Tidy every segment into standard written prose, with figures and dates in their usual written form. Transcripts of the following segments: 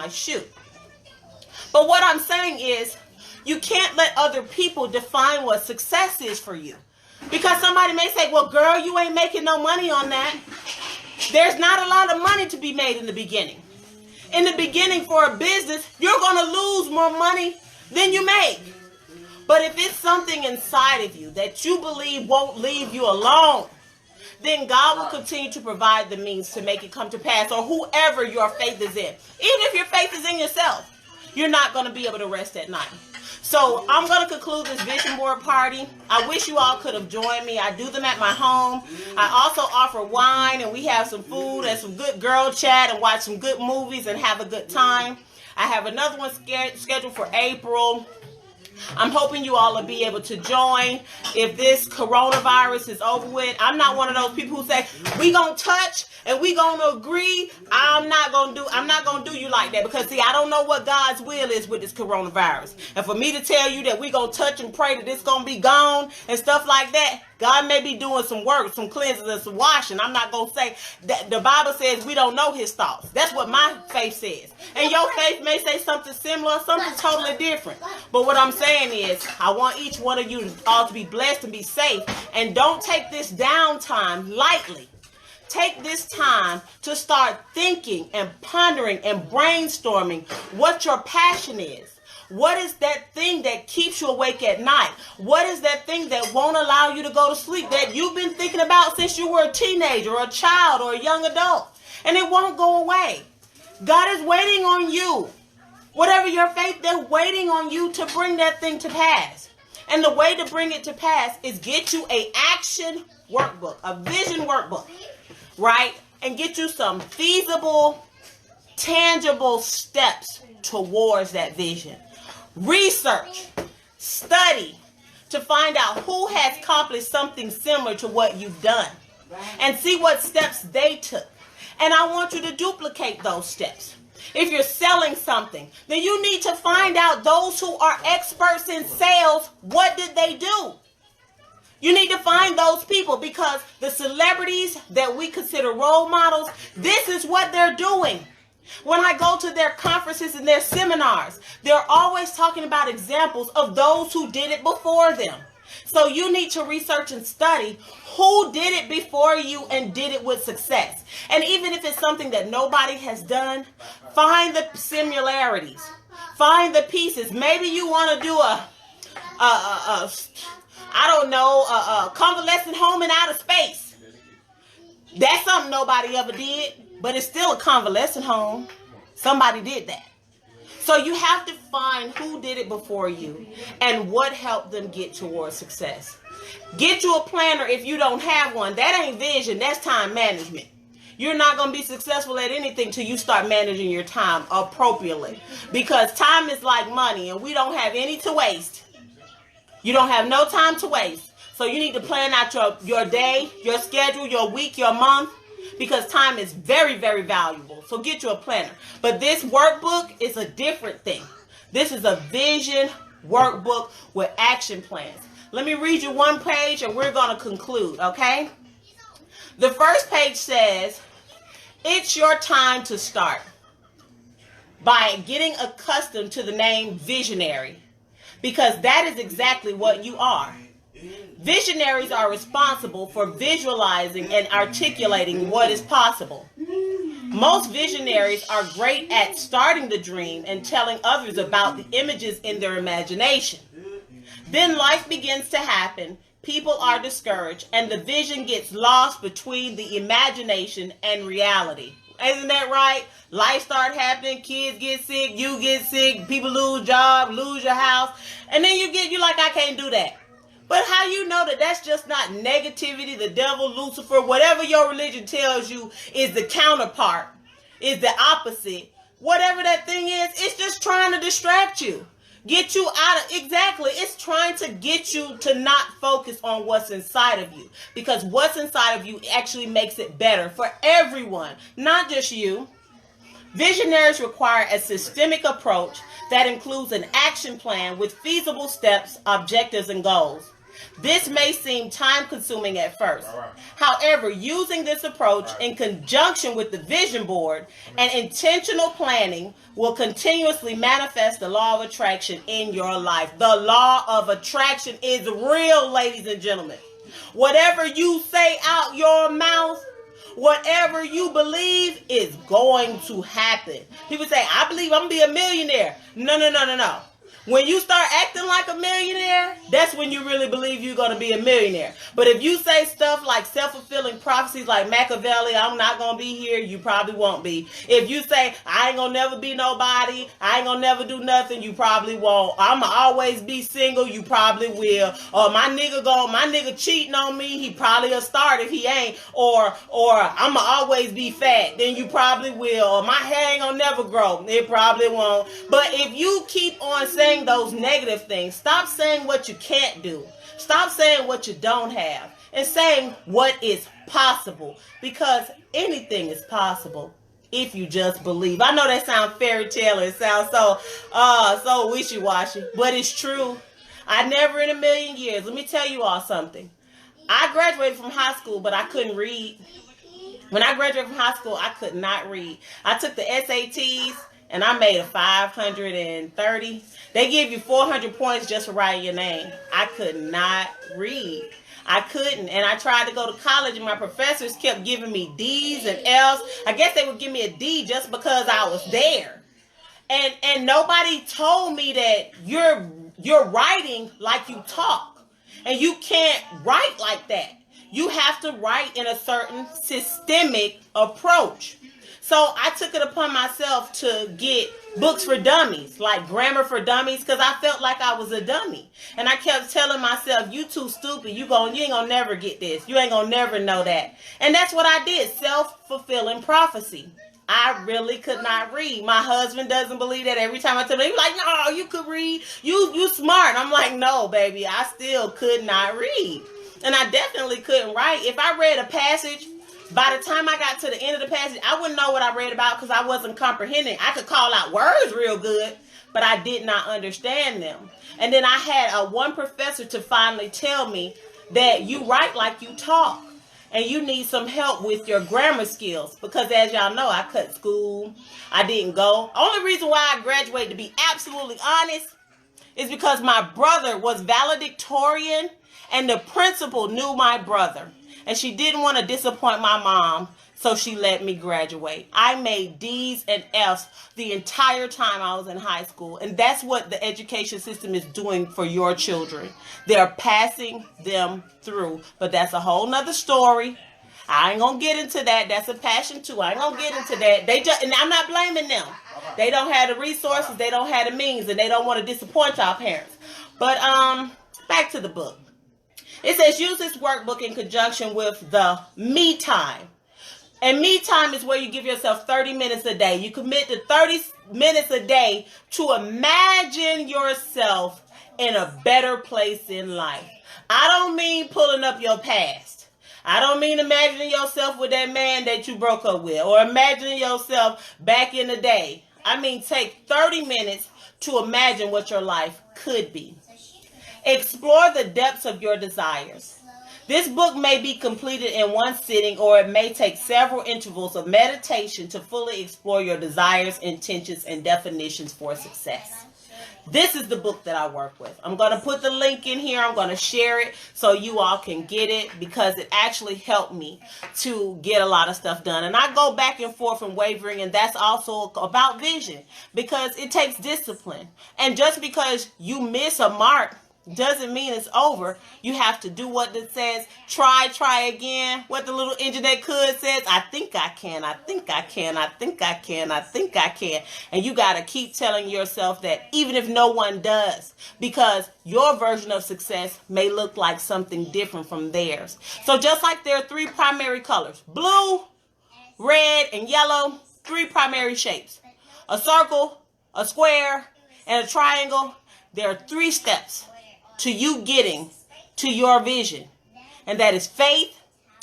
shoe. But what I'm saying is, you can't let other people define what success is for you. Because somebody may say, well, girl, you ain't making no money on that. There's not a lot of money to be made in the beginning. In the beginning, for a business, you're going to lose more money than you make. But if it's something inside of you that you believe won't leave you alone, then God will continue to provide the means to make it come to pass, or whoever your faith is in. Even if your faith is in yourself, you're not going to be able to rest at night. So I'm going to conclude this vision board party. I wish you all could have joined me. I do them at my home. I also offer wine, and we have some food and some good girl chat and watch some good movies and have a good time. I have another one scheduled for April. I'm hoping you all will be able to join if this coronavirus is over with. I'm not one of those people who say, we gonna touch and we gonna agree. I'm not gonna do you like that, because see, I don't know what God's will is with this coronavirus. And for me to tell you that we gonna touch and pray that it's gonna be gone and stuff like that, God may be doing some work, some cleansing and some washing. I'm not going to say that. The Bible says we don't know his thoughts. That's what my faith says. And your faith may say something similar, something totally different. But what I'm saying is, I want each one of you all to be blessed and be safe. And don't take this downtime lightly. Take this time to start thinking and pondering and brainstorming what your passion is. What is that thing that keeps you awake at night? What is that thing that won't allow you to go to sleep that you've been thinking about since you were a teenager or a child or a young adult? And it won't go away. God is waiting on you. Whatever your faith, they're waiting on you to bring that thing to pass. And the way to bring it to pass is get you an action workbook, a vision workbook, right? And get you some feasible, tangible steps towards that vision. Research, study to find out who has accomplished something similar to what you've done, and see what steps they took. And I want you to duplicate those steps. If you're selling something, then you need to find out those who are experts in sales, what did they do? You need to find those people, because the celebrities that we consider role models, this is what they're doing. When I go to their conferences and their seminars, they're always talking about examples of those who did it before them. So you need to research and study who did it before you and did it with success. And even if it's something that nobody has done, find the similarities. Find the pieces. Maybe you want to do a convalescent home in outer space. That's something nobody ever did. But it's still a convalescent home. Somebody did that. So you have to find who did it before you and what helped them get towards success. Get you a planner if you don't have one. That ain't vision. That's time management. You're not going to be successful at anything till you start managing your time appropriately. Because time is like money, and we don't have any to waste. You don't have no time to waste. So you need to plan out your day, your schedule, your week, your month. Because time is very, very valuable. So get you a planner. But this workbook is a different thing. This is a vision workbook with action plans. Let me read you one page and we're going to conclude, okay? The first page says, it's your time to start by getting accustomed to the name visionary. Because that is exactly what you are. Visionaries are responsible for visualizing and articulating what is possible. Most visionaries are great at starting the dream and telling others about the images in their imagination. Then life begins to happen, people are discouraged, and the vision gets lost between the imagination and reality. Isn't that right? Life starts happening, kids get sick, you get sick, people lose jobs, lose your house, and then you're like, I can't do that. But how you know that that's just not negativity, the devil, Lucifer, whatever your religion tells you is the counterpart, is the opposite. Whatever that thing is, it's just trying to distract you. Get you out of, exactly, it's trying to get you to not focus on what's inside of you. Because what's inside of you actually makes it better for everyone, not just you. Visionaries require a systemic approach that includes an action plan with feasible steps, objectives, and goals. This may seem time-consuming at first. However, using this approach in conjunction with the vision board and intentional planning will continuously manifest the law of attraction in your life. The law of attraction is real, ladies and gentlemen. Whatever you say out your mouth, whatever you believe is going to happen. People say, I believe I'm going to be a millionaire. No. When you start acting like a millionaire, that's when you really believe you're going to be a millionaire. But if you say stuff like self-fulfilling prophecies like Machiavelli, I'm not going to be here, you probably won't be. If you say, I ain't going to never be nobody, I ain't going to never do nothing, you probably won't. I'm going to always be single, you probably will. Or my nigga cheating on me, he probably will start if he ain't. Or I'm going to always be fat, then you probably will. Or my hair ain't going to never grow, it probably won't. But if you keep on saying those negative things, stop saying what you can't do. Stop saying what you don't have and saying what is possible, because anything is possible if you just believe. I know that sounds fairy tale. It sounds so wishy-washy, but it's true. I never in a million years. Let me tell you all something. I graduated from high school, but I couldn't read. When I graduated from high school, I could not read. I took the SATs and I made a 530. They give you 400 points just for writing your name. I could not read. I couldn't. And I tried to go to college and my professors kept giving me D's and F's. I guess they would give me a D just because I was there. And nobody told me that you're writing like you talk. And you can't write like that. You have to write in a certain systemic approach. So I took it upon myself to get books for dummies, like grammar for dummies, because I felt like I was a dummy. And I kept telling myself, you too stupid. You ain't gonna never get this. You ain't gonna never know that. And that's what I did. Self-fulfilling prophecy. I really could not read. My husband doesn't believe that. Every time I tell him, he's like, no, you could read. You smart. I'm like, no, baby, I still could not read. And I definitely couldn't write. If I read a passage, by the time I got to the end of the passage, I wouldn't know what I read about because I wasn't comprehending. I could call out words real good, but I did not understand them. And then I had one professor to finally tell me that you write like you talk. And you need some help with your grammar skills. Because as y'all know, I cut school. I didn't go. Only reason why I graduated, to be absolutely honest, is because my brother was valedictorian. And the principal knew my brother. And she didn't want to disappoint my mom. So she let me graduate. I made D's and F's the entire time I was in high school. And that's what the education system is doing for your children. They're passing them through. But that's a whole nother story. I ain't going to get into that. That's a passion too. I ain't going to get into that. And I'm not blaming them. They don't have the resources. They don't have the means. And they don't want to disappoint our parents. But back to the book. It says use this workbook in conjunction with the me time. And me time is where you give yourself 30 minutes a day. You commit to 30 minutes a day to imagine yourself in a better place in life. I don't mean pulling up your past. I don't mean imagining yourself with that man that you broke up with or imagining yourself back in the day. I mean take 30 minutes to imagine what your life could be. Explore the depths of your desires. This book may be completed in one sitting, or it may take several intervals of meditation to fully explore your desires, intentions, and definitions for success. This is the book that I work with. I'm going to put the link in here. I'm going to share it so you all can get it because it actually helped me to get a lot of stuff done. And I go back and forth and wavering, and that's also about vision because it takes discipline. And just because you miss a mark doesn't mean it's over. You have to do what it says. Try again. What the little engine that could says, I think I can, I think I can, I think I can, I think I can. And you got to keep telling yourself that even if no one does, because your version of success may look like something different from theirs. So just like there are three primary colors, blue, red, and yellow, three primary shapes. A circle, a square, and a triangle. There are three steps to you getting to your vision. And that is faith.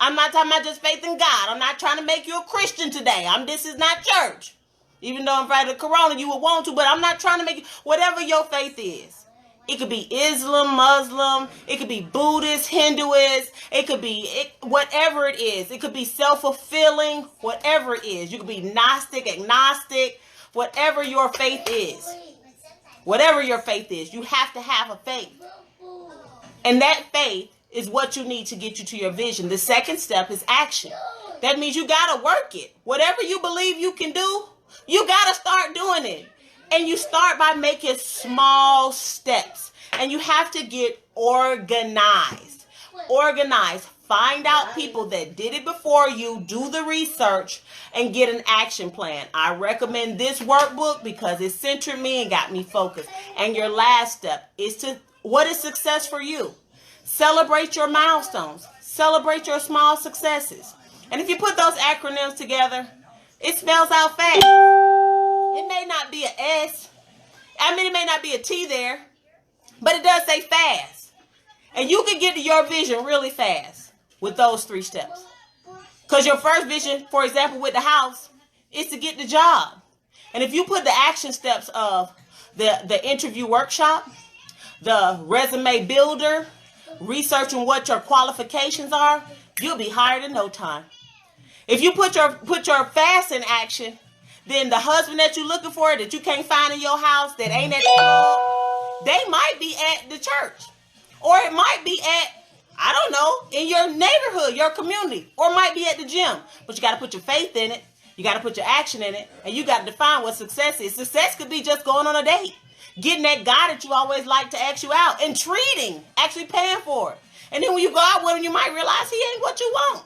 I'm not talking about just faith in God. I'm not trying to make you a Christian today. This is not church. Even though I'm right of Corona, you would want to, but I'm not trying to make you, whatever your faith is. It could be Islam, Muslim. It could be Buddhist, Hinduist. It could be whatever it is. It could be self-fulfilling, whatever it is. You could be Gnostic, agnostic, whatever your faith is. Whatever your faith is, you have to have a faith. And that faith is what you need to get you to your vision. The second step is action. That means you got to work it. Whatever you believe you can do, you got to start doing it. And you start by making small steps. And you have to get organized. Organized. Find out people that did it before you, do the research, and get an action plan. I recommend this workbook because it centered me and got me focused. And your last step is what is success for you? Celebrate your milestones. Celebrate your small successes. And if you put those acronyms together, it spells out fast. It may not be an S. I mean, it may not be a T there, but it does say fast. And you can get to your vision really fast with those 3 steps. Because your first vision, for example, with the house, is to get the job. And if you put the action steps of the interview workshop, the resume builder, researching what your qualifications are, you'll be hired in no time. If you put your fast in action, then the husband that you're looking for that you can't find in your house, that ain't at the club, they might be at the church. Or it might be at, I don't know, in your neighborhood, your community, or might be at the gym. But you got to put your faith in it. You got to put your action in it. And you got to define what success is. Success could be just going on a date. Getting that guy that you always like to ask you out. And treating. Actually paying for it. And then when you go out with him, you might realize he ain't what you want.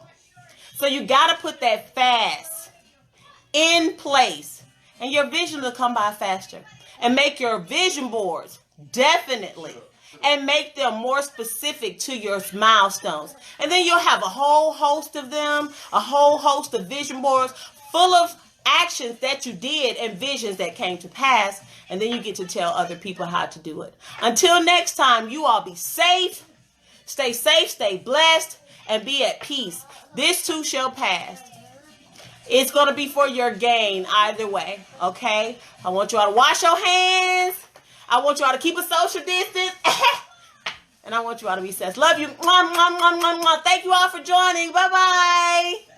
So you got to put that fast in place. And your vision will come by faster. And make your vision boards. Definitely. And make them more specific to your milestones. And then you'll have a whole host of them, a whole host of vision boards full of actions that you did and visions that came to pass. And then you get to tell other people how to do it. Until next time, you all be safe, stay blessed, and be at peace. This too shall pass. It's going to be for your gain either way, okay? I want you all to wash your hands. I want you all to keep a social distance. And I want you all to be safe. Love you. Thank you all for joining. Bye-bye.